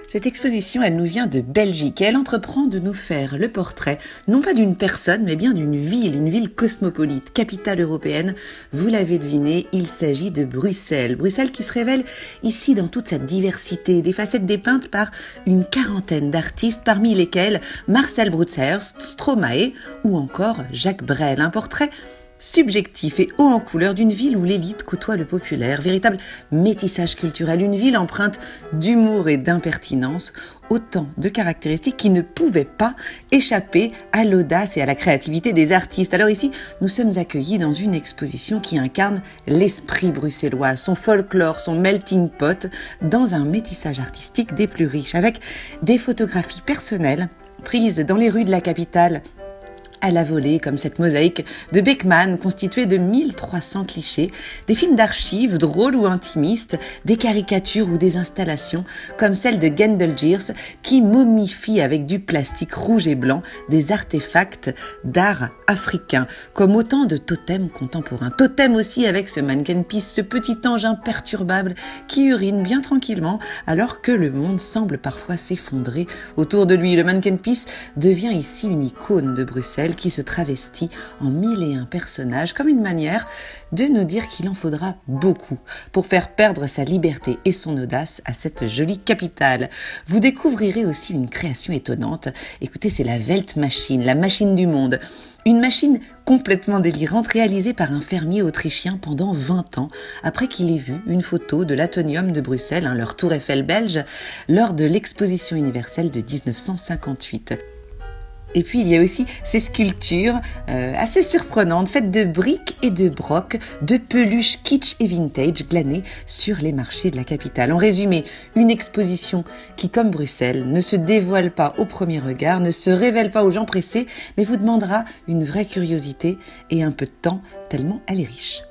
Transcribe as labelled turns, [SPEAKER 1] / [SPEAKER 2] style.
[SPEAKER 1] Cette exposition, elle nous vient de Belgique et elle entreprend de nous faire le portrait, non pas d'une personne, mais bien d'une ville, une ville cosmopolite, capitale européenne. Vous l'avez deviné, il s'agit de Bruxelles. Bruxelles qui se révèle ici dans toute sa diversité, des facettes dépeintes par une quarantaine d'artistes, parmi lesquels Marcel Broodshurst, Stromae ou encore Jacques Brel. Un portrait subjectif et haut en couleur d'une ville où l'élite côtoie le populaire, véritable métissage culturel, une ville empreinte d'humour et d'impertinence, autant de caractéristiques qui ne pouvaient pas échapper à l'audace et à la créativité des artistes. Alors ici, nous sommes accueillis dans une exposition qui incarne l'esprit bruxellois, son folklore, son melting pot, dans un métissage artistique des plus riches, avec des photographies personnelles prises dans les rues de la capitale, à la volée, comme cette mosaïque de Beckmann constituée de 1300 clichés, des films d'archives drôles ou intimistes, des caricatures ou des installations comme celle de Gendelgeers qui momifie avec du plastique rouge et blanc des artefacts d'art africain, comme autant de totems contemporains. Totem aussi avec ce mannequin-piece, ce petit ange imperturbable qui urine bien tranquillement alors que le monde semble parfois s'effondrer autour de lui. Le mannequin-piece devient ici une icône de Bruxelles qui se travestit en 1001 personnages comme une manière de nous dire qu'il en faudra beaucoup pour faire perdre sa liberté et son audace à cette jolie capitale. Vous découvrirez aussi une création étonnante. Écoutez, c'est la Weltmaschine, la machine du monde. Une machine complètement délirante réalisée par un fermier autrichien pendant 20 ans, après qu'il ait vu une photo de l'Atonium de Bruxelles, leur tour Eiffel belge, lors de l'exposition universelle de 1958. Et puis il y a aussi ces sculptures assez surprenantes, faites de briques et de brocs, de peluches kitsch et vintage glanées sur les marchés de la capitale. En résumé, une exposition qui, comme Bruxelles, ne se dévoile pas au premier regard, ne se révèle pas aux gens pressés, mais vous demandera une vraie curiosité et un peu de temps, tellement elle est riche.